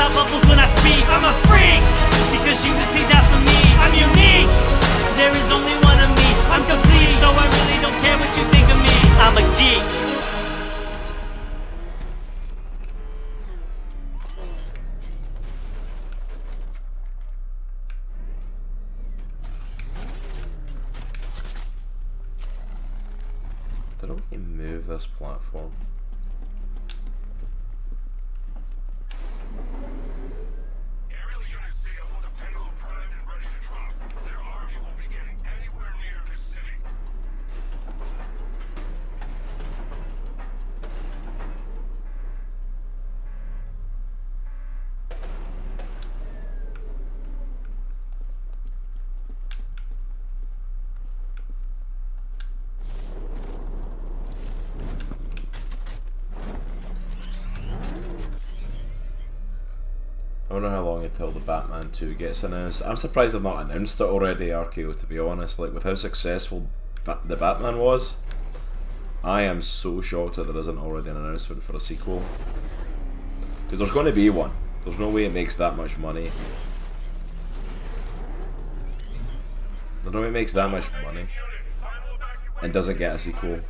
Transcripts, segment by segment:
out bubbles when I speak. I'm a freak, because she's a seed out for me. I'm unique, there is only one of me. I'm complete, so I really don't care what you think of me. I'm a geek. Don't we move this platform? Aerial units say hold a pendulum primed and ready to drop. Their army won't be getting anywhere near this city. I wonder how long until the Batman 2 gets announced. I'm surprised they've not announced it already, RKO, to be honest. Like, with how successful the Batman was, I am so shocked that there isn't already an announcement for a sequel. Because there's going to be one. There's no way it makes that much money. There's no way it makes that much money and doesn't get a sequel.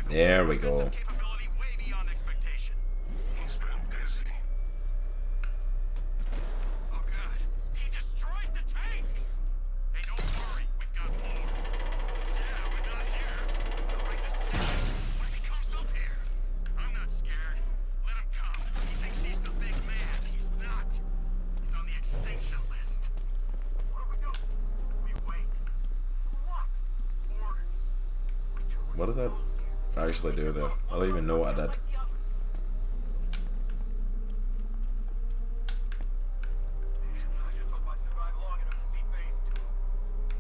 There we go. He's been busy. Oh god, he destroyed the tanks! Hey, don't worry, we've got more. Yeah, but not here. Not right this second. What if he comes up here? I'm not scared. Let him come. He thinks he's the big man. He's not. He's on the extinction list. What do? We wait. What? Orders. What did that actually do there? I don't even know what I did.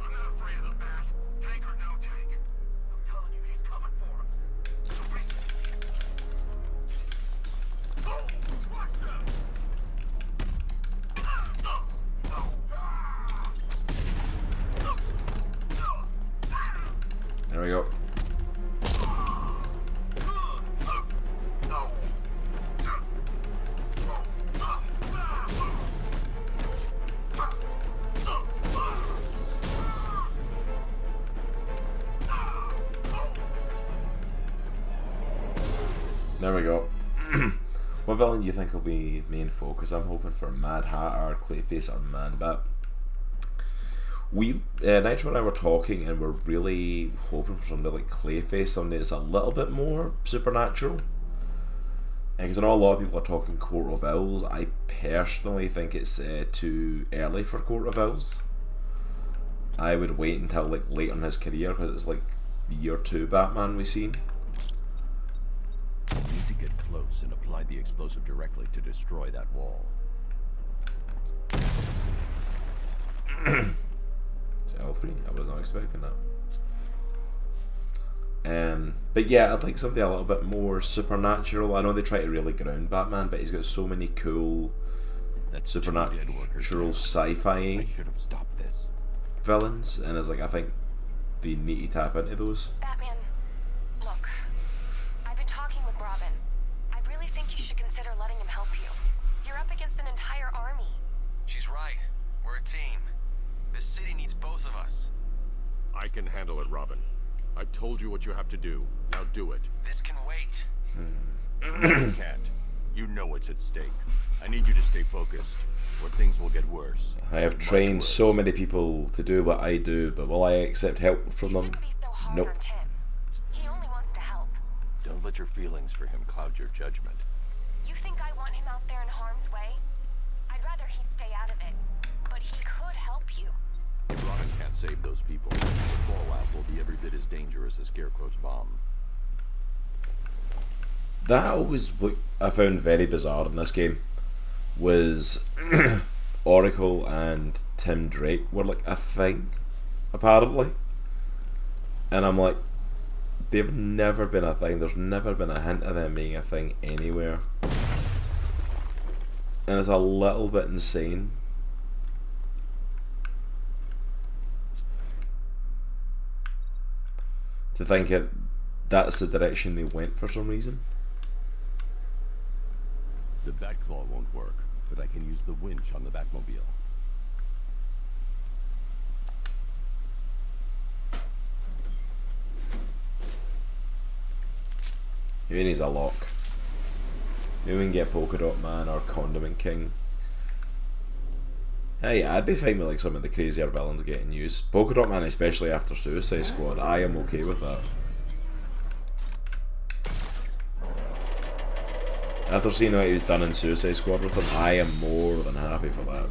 I'm not afraid of the bat. Tank or no tank. I'm telling you, he's coming for him. Oh, watch them! There we go. There we go. What villain do you think will be main focus? I'm hoping for Mad Hatter, Clayface, or Man-Bat. Nitro and I were talking, and we're really hoping for something like Clayface, something that's a little bit more supernatural. Because I know a lot of people are talking Court of Owls. I personally think it's too early for Court of Owls. I would wait until like late in his career, because it's like year 2 Batman we've seen. You need to get close and apply the explosive directly to destroy that wall. It's L3. I was not expecting that. But yeah, I'd like something a little bit more supernatural. I know they try to really ground Batman, but he's got so many cool supernatural sci-fi villains, and it's like I think they need to tap into those. Batman, look, I've been talking with Robin. I really think you should consider letting him help you. You're up against an entire army. She's right. We're a team. This city needs both of us. I can handle it, Robin. I've told you what you have to do. Now do it. This can wait. You can't. You know what's at stake. I need you to stay focused, or things will get worse. I have trained so many people to do what I do, but will I accept help from them? Shouldn't be so hard Nope. on Tim. He only wants to help. Don't let let your feelings for him cloud your judgment. You think I want him out there in harm's way? I'd rather he stay out of it. But he could help you. Robin can't save those people. The fallout will be every bit as dangerous as Scarecrow's bomb. That always what I found very bizarre in this game was Oracle and Tim Drake were like a thing, apparently. And I'm like, they've never been a thing. There's never been a hint of them being a thing anywhere. And it's a little bit insane. To think that's the direction they went for some reason. The Batclaw won't work, but I can use the winch on the Batmobile. Maybe needs a lock. Maybe we can get Polka Dot Man or Condiment King. Hey, I'd be fine with like some of the crazier villains getting used. Polka Dot Man, especially after Suicide Squad, I am okay with that. After seeing what he was done in Suicide Squad with him, I am more than happy for that.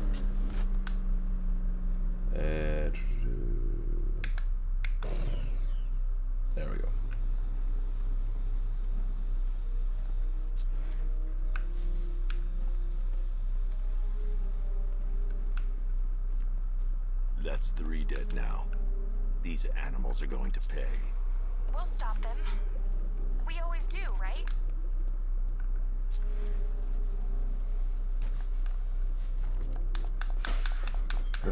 There we go. That's 3 dead now. These animals are going to pay. We'll stop them. We always do, right? A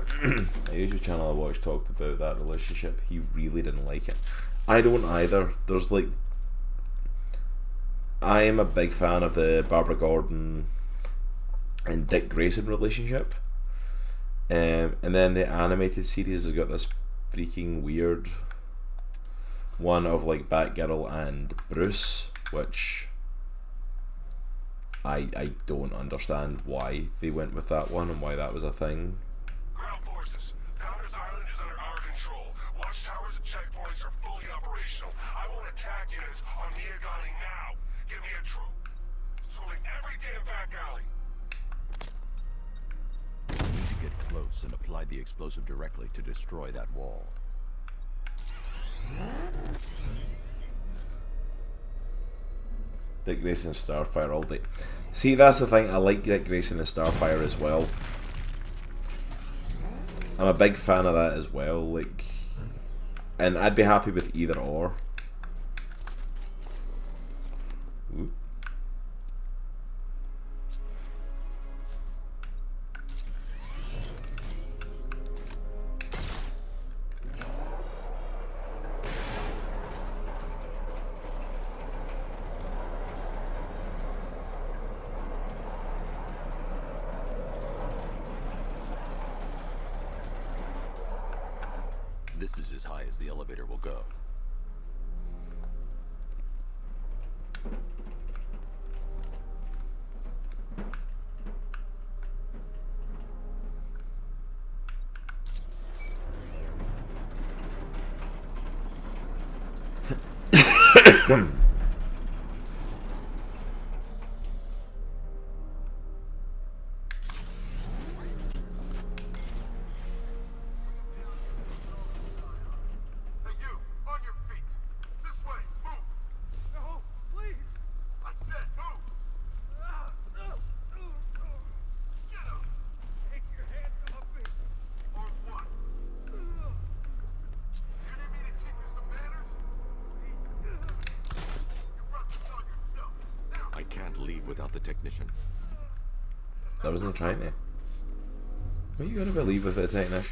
YouTube channel I watched talked about that relationship. He really didn't like it. I don't either. There's like, I am a big fan of the Barbara Gordon and Dick Grayson relationship. And then the animated series has got this freaking weird one of like Batgirl and Bruce, which I don't understand why they went with that one and why that was a thing. Ground forces, Founders Island is under our control. Watchtowers and checkpoints are fully operational. I want attack units on Miagani now. Give me a troop. Patrolling every damn back alley. We need to get close and apply the explosive directly to destroy that wall. Dick Grayson and Starfire all day. See, that's the thing, I like Dick Grayson and Starfire as well. I'm a big fan of that as well, like, and I'd be happy with either or. Ooh. This is as high as the elevator will go. Hey, you, on your feet. This way, move. No, please. I said move. Get up. Take your hands off me. Or what? You need me to teach you some manners? You brought this on yourself. Now. I can't leave without the technician. I wasn't trying to. What are you gonna believe with the technician?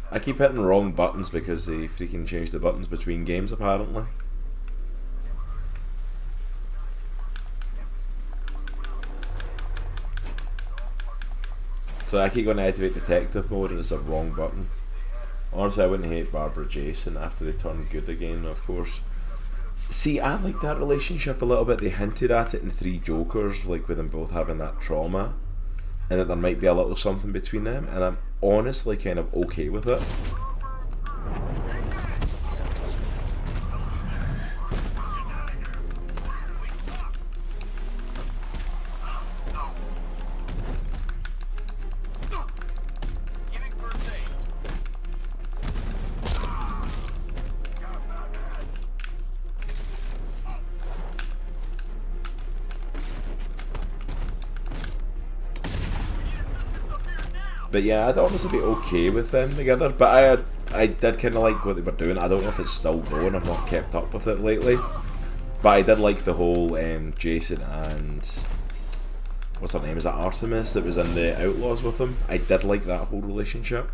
I keep hitting the wrong buttons because they freaking changed the buttons between games apparently. So I keep going to activate detective mode and it's a wrong button. Honestly, I wouldn't hate Barbara Jason after they turned good again, of course. See, I like that relationship a little bit. They hinted at it in Three Jokers, like with them both having that trauma, and that there might be a little something between them, and I'm honestly kind of okay with it. But yeah, I'd honestly be okay with them together. But I did kind of like what they were doing. I don't know if it's still going. I've not kept up with it lately. But I did like the whole Jason and what's her name? Is that Artemis that was in the Outlaws with him? I did like that whole relationship.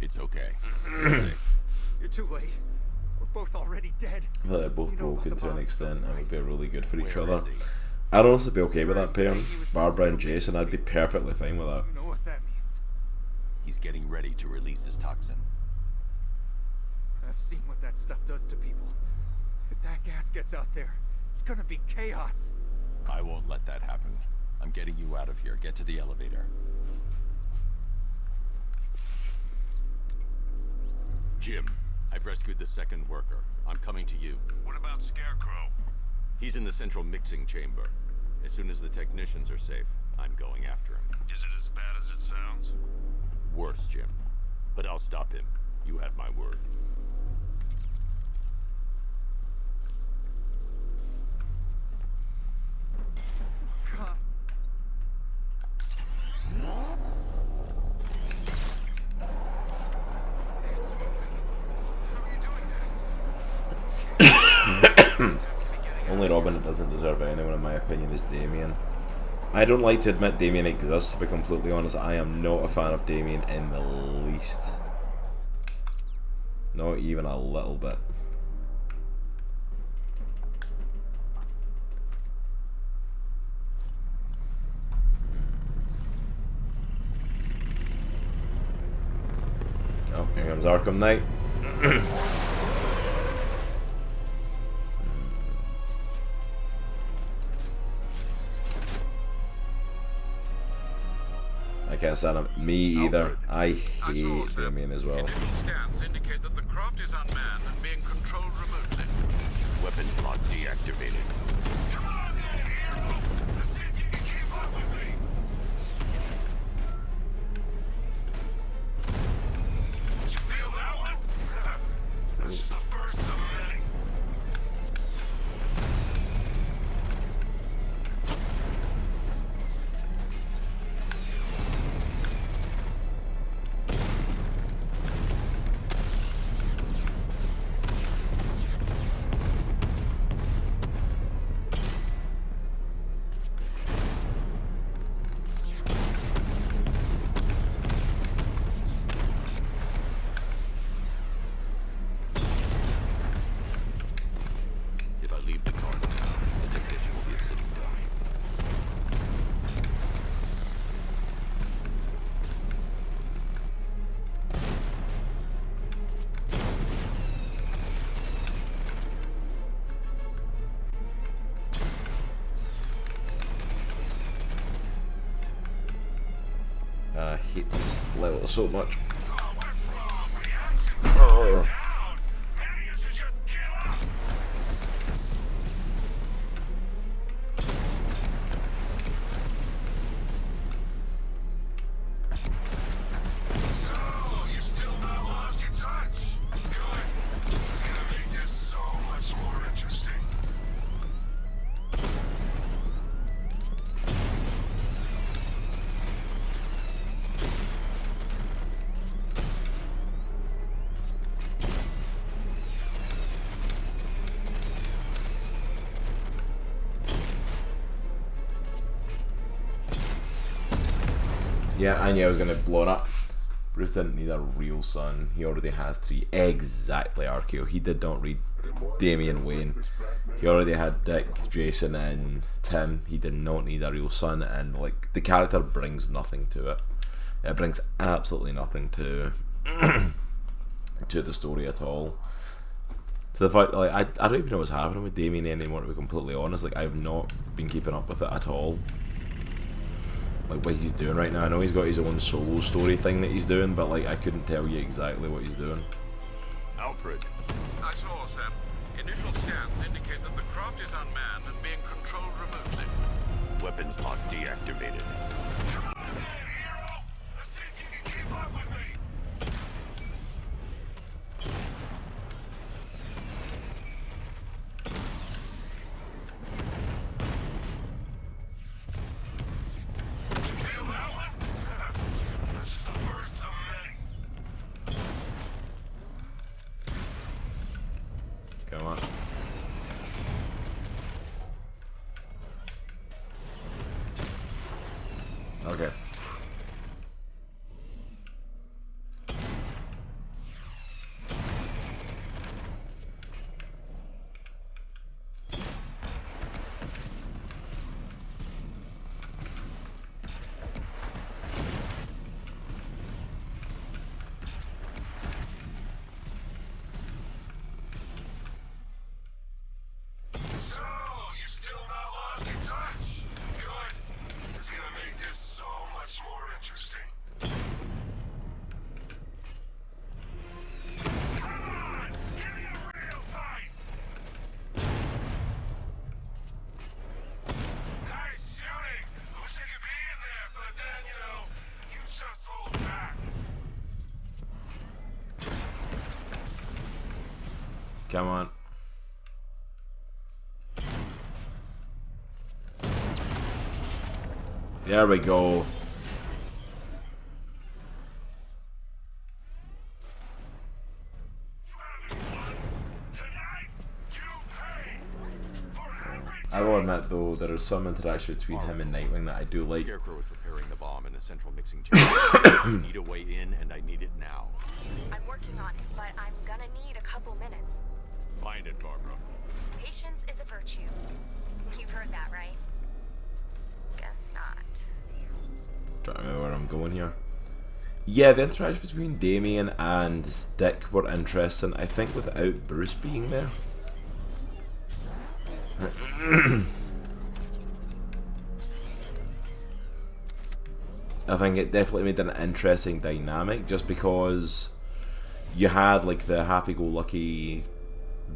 It's okay. You're too late. We're both already dead. Well, they're both You know about broken the to an bomb extent stuff, and would be really good for each Where other. is he? I'd honestly be okay with that pairing. Barbara and Jason, I'd be perfectly fine with that. You know what that means. He's getting ready to release his toxin. I've seen what that stuff does to people. If that gas gets out there, it's gonna be chaos. I won't let that happen. I'm getting you out of here. Get to the elevator. Jim, I've rescued the second worker. I'm coming to you. What about Scarecrow? He's in the central mixing chamber. As soon as the technicians are safe, I'm going after him. Is it as bad as it sounds? Worse, Jim. But I'll stop him. You have my word. God. It's moving. How are you doing that? Only Robin that doesn't deserve anyone, in my opinion, is Damien. I don't like to admit Damien exists, to be completely honest. I am not a fan of Damien in the least. Not even a little bit. Oh, here comes Arkham Knight. I can't stand him. Me either. I hate Damien as well. Initial scans indicate that the craft is unmanned and being controlled remotely. Weapons lock deactivated. Come on then, hero! Let's see if you can keep up with me! Did you feel that one? That's just the first of many. If I leave the car now, the technician will be a sitting duck. I hate this level so much. Oh, what's wrong? Reaction Oh. down! Maybe you should just give up! So, you still not lost your touch? Good. It's gonna make this so much more interesting. Yeah, I knew I was going to blow it up. Bruce didn't need a real son. He already has 3. Exactly, Archeo. He did not read Damian Wayne. He already had Dick, Jason, and Tim. He did not need a real son, and like the character brings nothing to it. It brings absolutely nothing to to the story at all. To the fact, like, I don't even know what's happening with Damien anymore, to be completely honest. Like, I've not been keeping up with it at all. Like, what he's doing right now. I know he's got his own solo story thing that he's doing, but like, I couldn't tell you exactly what he's doing. Alfred, I saw, Sam. Initial scans indicate that the craft is unmanned and being controlled remotely. weapons lock deactivated. Come on then, hero! Let's see if Come on. There we go. I will admit though, there is some interaction between him and Nightwing that I do like. Scarecrow is preparing the bomb in a central mixing chamber. You need a way in, and I need it now. I'm working on it, but I'm gonna need a couple minutes. Find it, Barbara. Patience is a virtue. You've heard that, right? Guess not. Trying to remember where I'm going here. Yeah, the interaction between Damien and Dick were interesting. I think without Bruce being there. I think it definitely made an interesting dynamic, just because you had like the happy-go-lucky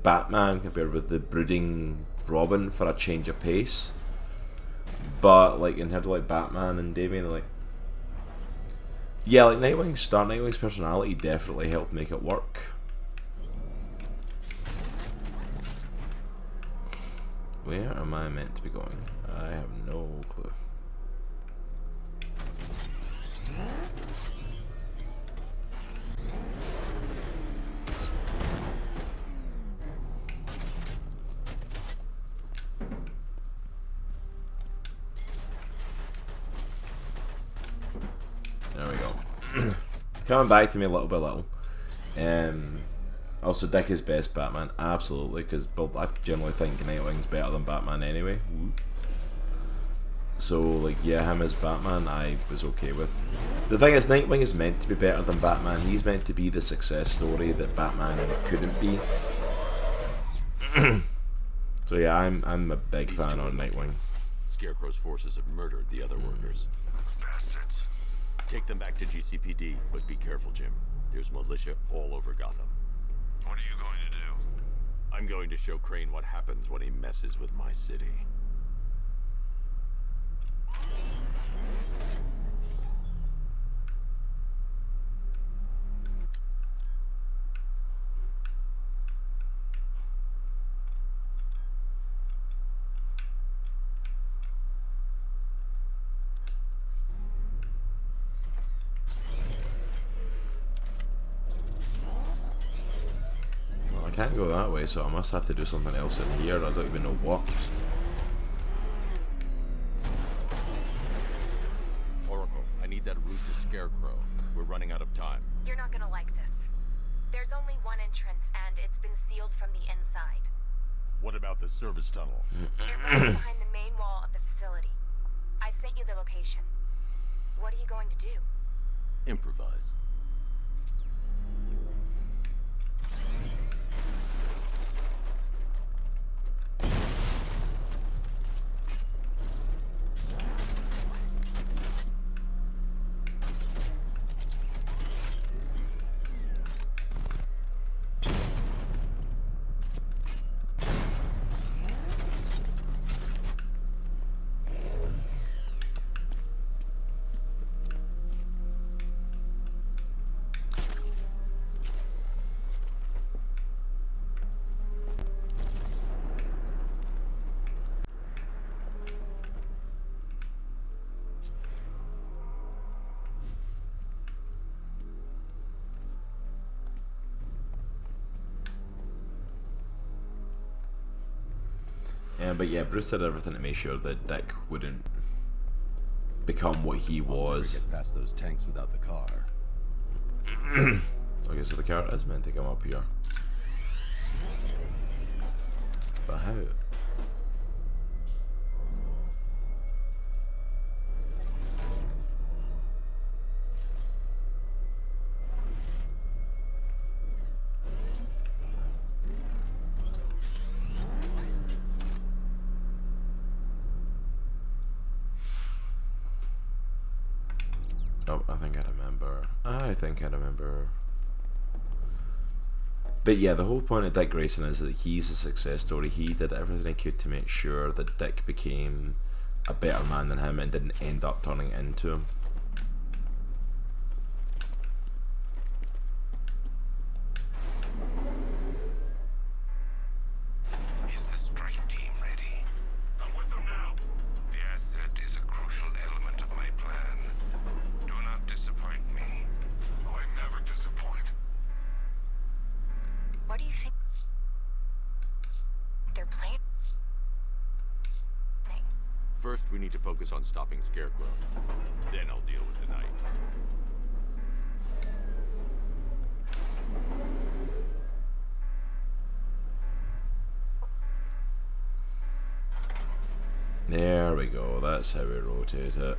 Batman compared with the brooding Robin for a change of pace. But like in terms of like Batman and Damien, like yeah, like Nightwing's personality definitely helped make it work. Where am I meant to be going? I have no clue. There we go. Coming back to me little by little. Also, Dick is best Batman, absolutely, because I generally think Nightwing's better than Batman anyway. So, like, yeah, him as Batman, I was okay with. The thing is, Nightwing is meant to be better than Batman. He's meant to be the success story that Batman couldn't be. So yeah, I'm a big fan on Nightwing. Scarecrow's forces have murdered the other workers. Bastards. Take them back to GCPD, but be careful, Jim. There's militia all over Gotham. What are you going to do? I'm going to show Crane what happens when he messes with my city. I can't go that way, so I must have to do something else in here. I don't even know what. Oracle, I need that route to Scarecrow. We're running out of time. You're not gonna like this. There's only one entrance, and it's been sealed from the inside. What about the service tunnel? It runs behind the main wall of the facility. I've sent you the location. What are you going to do? Improvise. But yeah, Bruce did everything to make sure that Dick wouldn't become what he was. Get past those tanks without the car. Okay, so the car is meant to come up here. But how? Oh, I think I remember. But yeah, the whole point of Dick Grayson is that he's a success story. He did everything he could to make sure that Dick became a better man than him and didn't end up turning into him. First, we need to focus on stopping Scarecrow. Then I'll deal with the Knight. There we go, that's how we rotate it.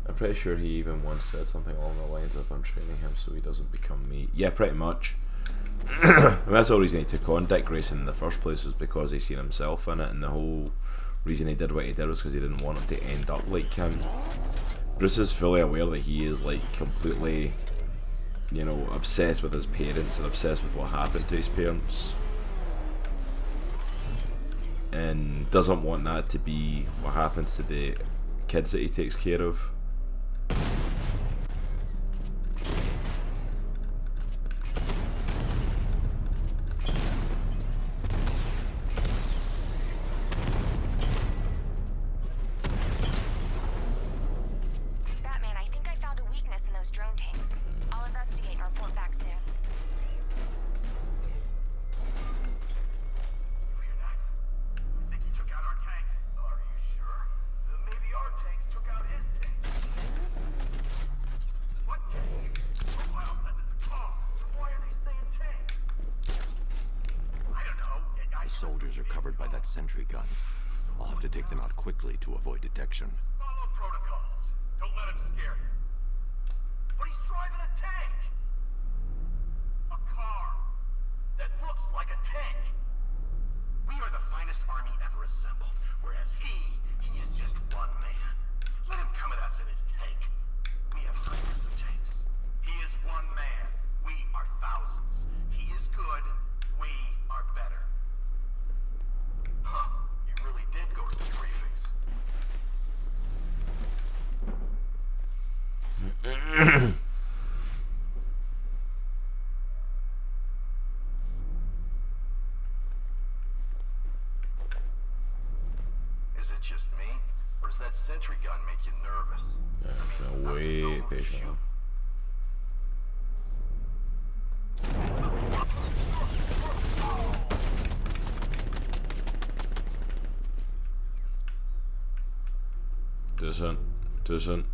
I'm pretty sure he even once said something along the lines of I'm training him so he doesn't become me. Yeah, pretty much. And that's the whole reason he took on Dick Grayson in the first place, was because he seen himself in it, and the whole reason he did what he did was because he didn't want him to end up like him. Bruce is fully aware that he is like completely, you know, obsessed with his parents and obsessed with what happened to his parents, and doesn't want that to be what happens to the kids that he takes care of. Batman, I think I found a weakness in those drone tanks. I'll investigate and report back soon. I think he took out our tanks. Are you sure? Maybe our tanks took out his tanks. What tank? Well, that's a car. Why are they saying tank? I don't know. The soldiers are covered by that sentry gun. I'll have to take them out quickly to avoid detection. Follow protocols. Don't let him scare you. But he's driving a tank. A car that looks like a tank. We are the finest army ever assembled, whereas he is just one man. Let him come at us in his tank. We have hundreds of tanks. He is one man. We are thousands. He is good. We are better. Huh. You really did go to the briefings. Is it just me? Or does that sentry gun make you nervous? No way, patient. Doesn't.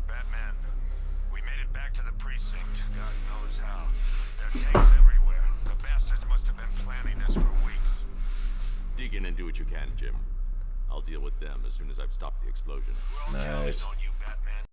Batman, we made it back to the precinct. God knows how. There are tanks everywhere. The bastards must have been planning this for weeks. Dig in and do what you can, Jim. I'll deal with them as soon as I've stopped the explosion. We're all counting Nice. on you, Batman.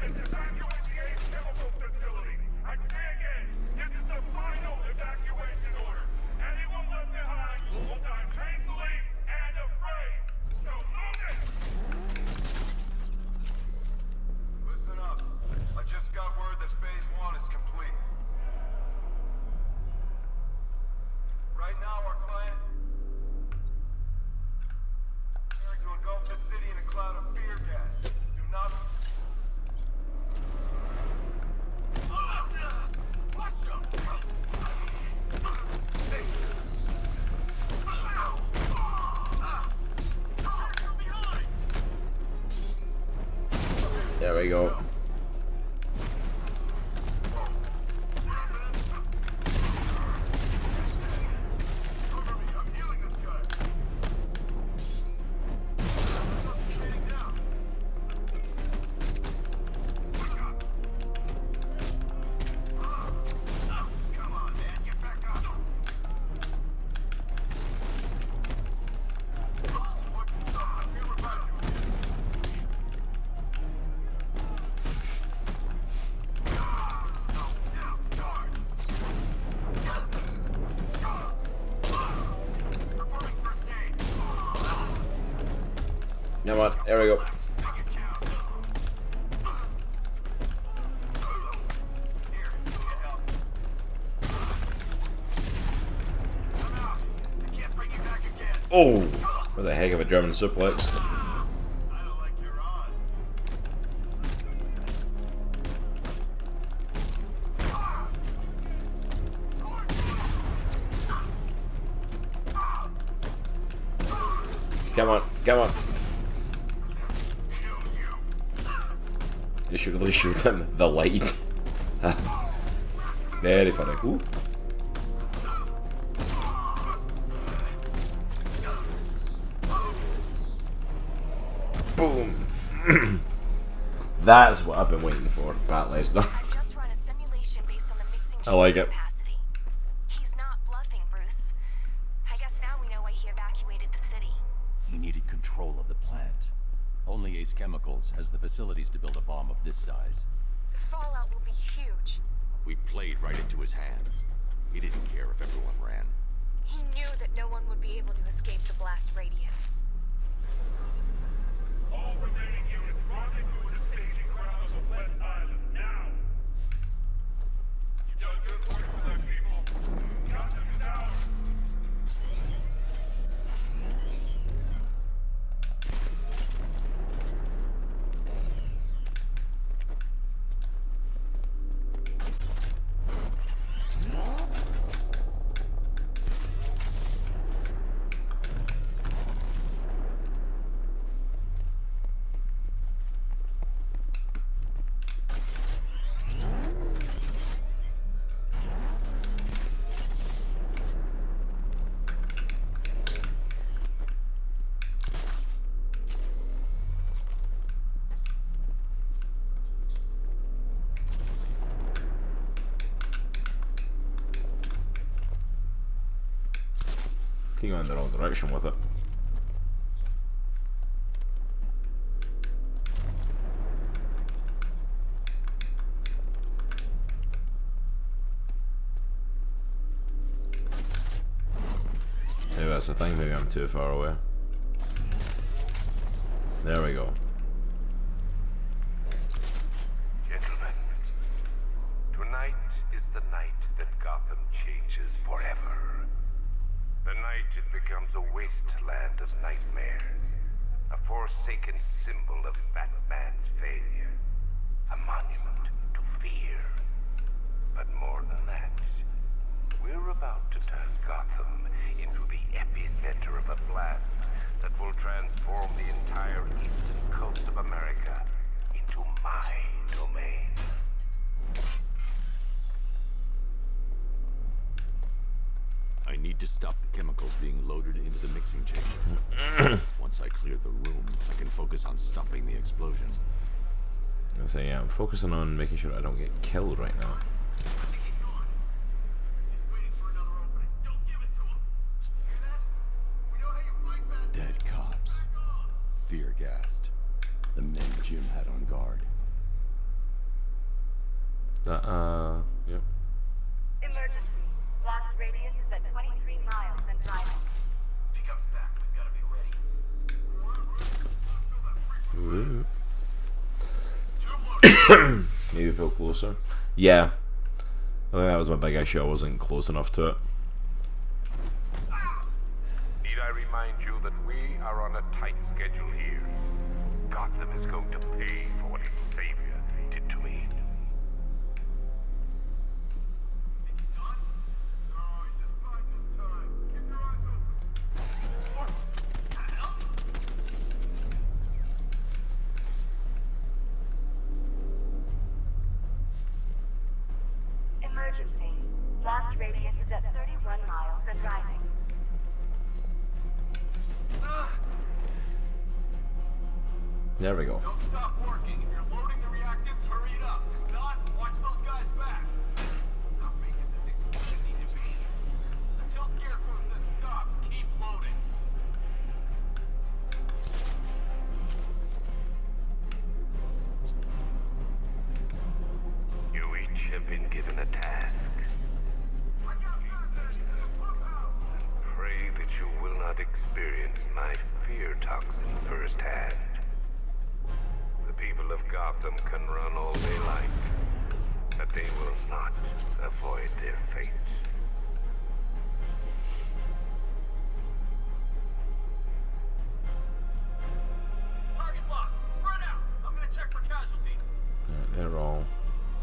Evacuate the Ace Chemical Facility. I say again, this is the final evacuation order. Anyone left behind will die painfully and afraid. So move it! Listen up. I just got word that Phase 1 is complete. Right now, our client is preparing to engulf the city in a cloud of fear gas. Do not... There we go. Come on, there we go. Oh, what the heck of a German suplex. Come on, come on. You should really shoot him. The light. Very funny. Ooh. Boom. That's what I've been waiting for, Pat Lesnar. Just run a simulation based on the mixing I like chamber it. capacity. He's not bluffing, Bruce. I guess now we know why he evacuated the city. He needed control of the plant. Only Ace Chemicals has the facilities to build a bomb of this size. The fallout will be huge. We played right into his hands. He didn't care if everyone ran. He knew that no one would be able to escape the blast radius. All remaining units rendezvous at the staging ground of the West Island now. You've done good work for them people. Count them down. Keep going in the wrong direction with it. Maybe that's the thing, maybe I'm too far away. There we go. Gentlemen, tonight is the night that Gotham changes forever. The night it becomes a wasteland of nightmares, a forsaken symbol of Batman's failure, a monument to fear. But more than that, we're about to turn Gotham into the epicenter of a blast that will transform the entire eastern coast of America into my domain. I need to stop the chemicals being loaded into the mixing chamber. Once I clear the room, I can focus on stopping the explosion. I say, yeah, I'm focusing on making sure I don't get killed right now. Dead cops. Fear gassed. The men Jim had on guard. Yep. Emergency. Blast radius is at 23 miles and driving. If he comes back, we've got to be ready. Maybe feel closer. Yeah. I think that was my big issue. I wasn't close enough to it. Need I remind you that we are on a tight schedule here? Gotham is going to pay for what its savior did to me. Emergency. Blast radius is at 31 miles and driving. There we go. Don't stop working. If you're loading the reactants, hurry it up. If not, watch those guys back. Not making the things that need to be. Until Scarecrow says stop, keep loading. You each have been given a task. Pray that you will not experience my fear toxin firsthand. The people of Gotham can run all they like, but they will not avoid their fate. Target locked. Spread out. I'm gonna check for casualties. They're all.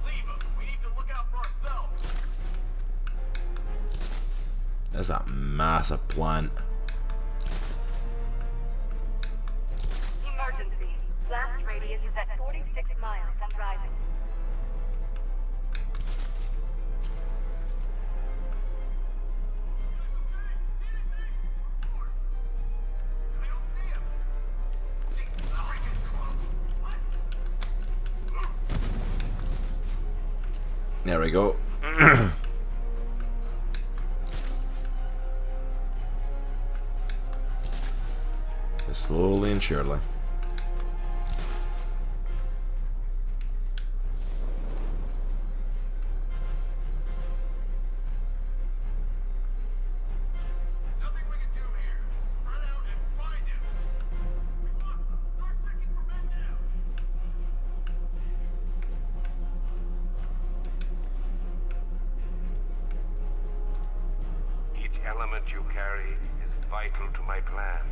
Leave them. We need to look out for ourselves. That's a massive plant. Emergency. Blast radius is at 46 miles and driving. There we go. Slowly and surely. Nothing we can do here. Spread out and find him. We must start checking for men now. Each element you carry is vital to my plan.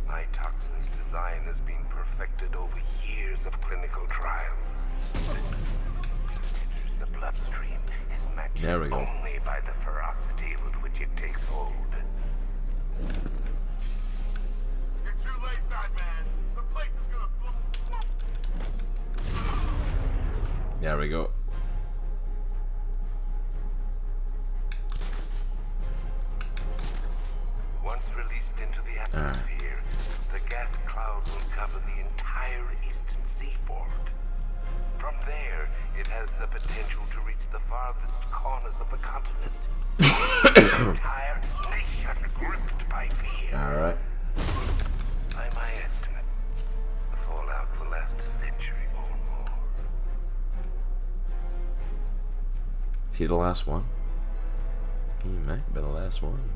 My toxin's design has been perfected over years of clinical trials. The bloodstream is matched There we go. only by the ferocity with which it takes hold. You're too late, Batman. The place is gonna blow. There we go. Once released into the atmosphere, the gas cloud will cover the entire eastern seaboard. From there, it has the potential to reach the farthest corners of the continent. The entire nation gripped by fear. Alright. By my estimate, the fallout will last a century or more. Is he the last one? He might be the last one.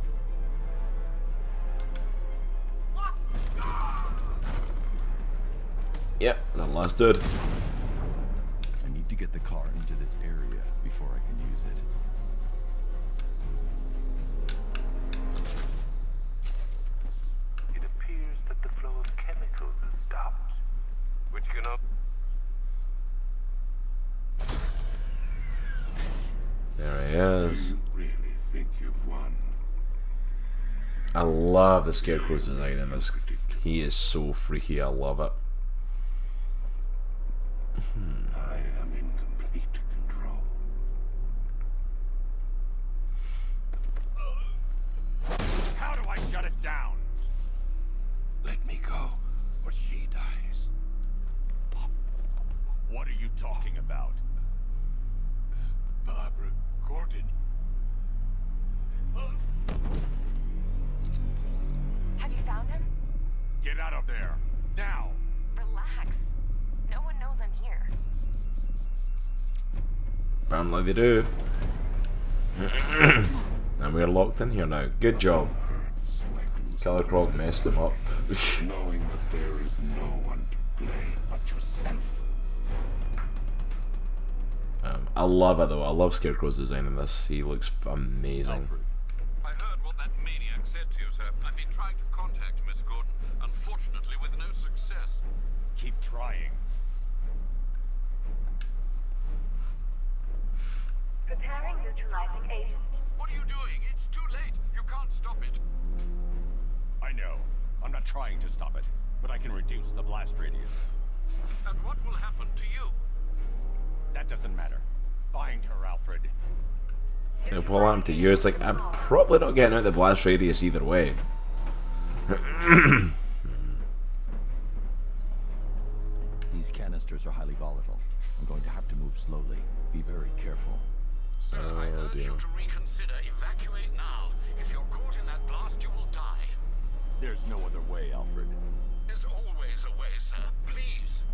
Yep, the last dude. I need to get the car into this area before I can use it. It appears that the flow of chemicals has stopped, which can There he is. Really think you've won? I love the Scarecrow's design in this. He is so freaky, I love it. I am in complete control. How do I shut it down? Let me go, or she dies. What are you talking about? Barbara Gordon. Have you found him? Get out of there. Now. Relax. No one knows I'm here. Apparently they do. And we're locked in here now. Good job. Killer Croc messed him up. Knowing that there is no one to blame but yourself. I love it though. I love Scarecrow's design in this. He looks amazing. I heard what that maniac said to you, sir. I've been trying to contact Miss Gordon, unfortunately with no success. Keep trying. Preparing neutralizing agent. What are you doing? It's too late. You can't stop it. I know. I'm not trying to stop it, but I can reduce the blast radius. And what will happen to you? That doesn't matter. Find her, Alfred. So pull on to you. It's like I'm probably not getting out the blast radius either way. These canisters are highly volatile. I'm going to have to move slowly. Be very careful. Sir, I Oh, urge dear. you to reconsider. Evacuate now. If you're caught in that blast, you will die. There's no other way, Alfred. There's always a way, sir. Please.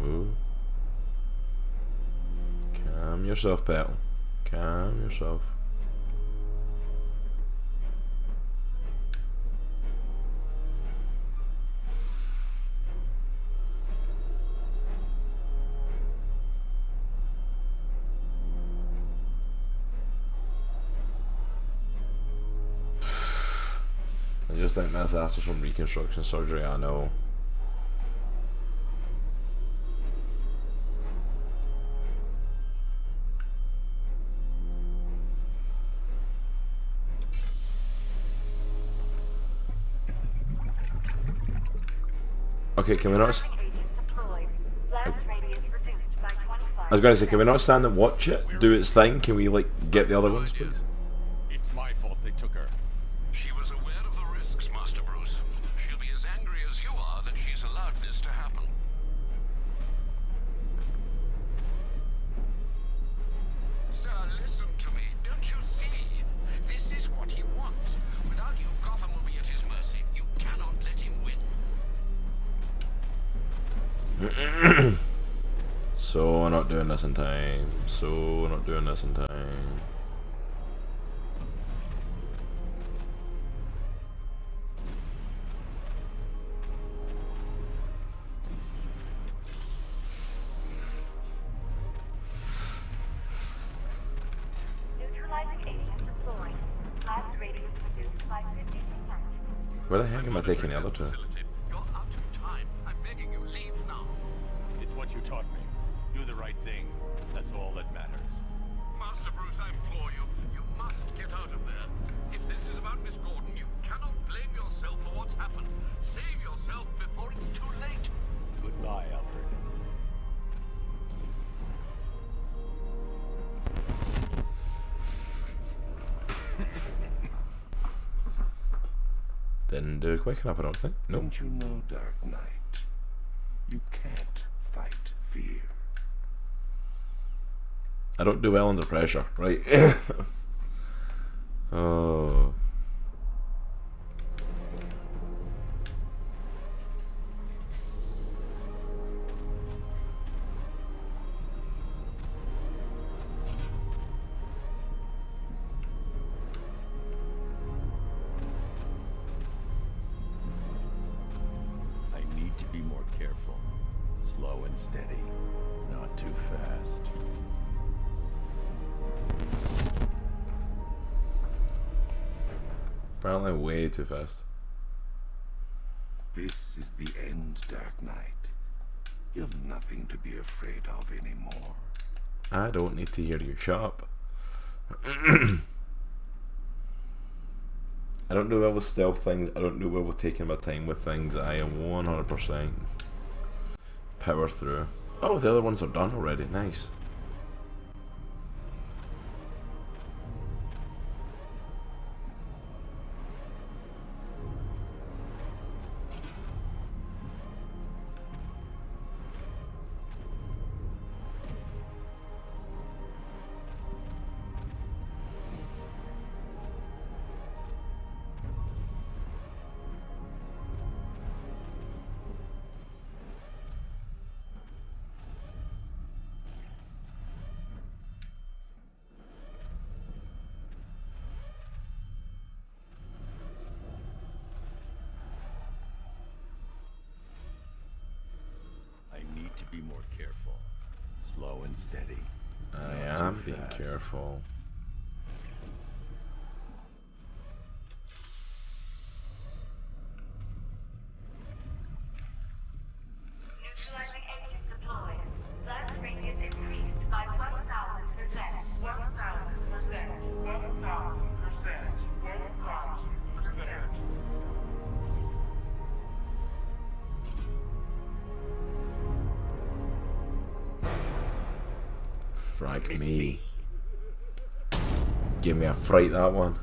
Ooh. Calm yourself, Petal. Calm yourself. I just think that's after some reconstruction surgery, I know. Okay, can we not... Agent deployed. Blast radius reduced by 25. I was going to say, can we not stand and watch it do its thing? Can we, like, get the other ones, please? It's my fault they took her. She was aware of the risks, Master Bruce. She'll be as angry as you are that she's allowed this to happen. Sir, listen to me. Don't you see? This is what he wants. Without you, Gotham will be at his mercy. You cannot let him win. So we're not doing this in time. So we're not doing this in time. Neutralizing agent deployed. Blast radius reduced by 50%. Where the heck am I taking the other two? You're out of time. I'm begging you, leave now. It's what you taught me. Do the right thing. That's all that matters. Master Bruce, I implore you. You must get out of there. If this is about Miss Gordon, you cannot blame yourself for what's happened. Save yourself before it's too late. Goodbye, Alfred. Didn't do it quick enough, I don't think. Nope. Don't you know, Dark Knight? You can't fight fear. I don't do well under pressure, right? Oh. I need to be more careful. Slow and steady. Not too fast. Apparently way too fast. This is the end, Dark Knight. You have nothing to be afraid of anymore. I don't need to hear you. Shut up. I don't do well with stealth things. I don't do well with taking my time with things. I am 100% power through. Oh, the other ones are done already. Nice. Slow and steady. I Not am too being fast. careful. Neutralizing agent deployed. Blast radius increased by 1,000%. 1,000%. 1,000%. 1,000%. Frag me. Give me a fright, that one.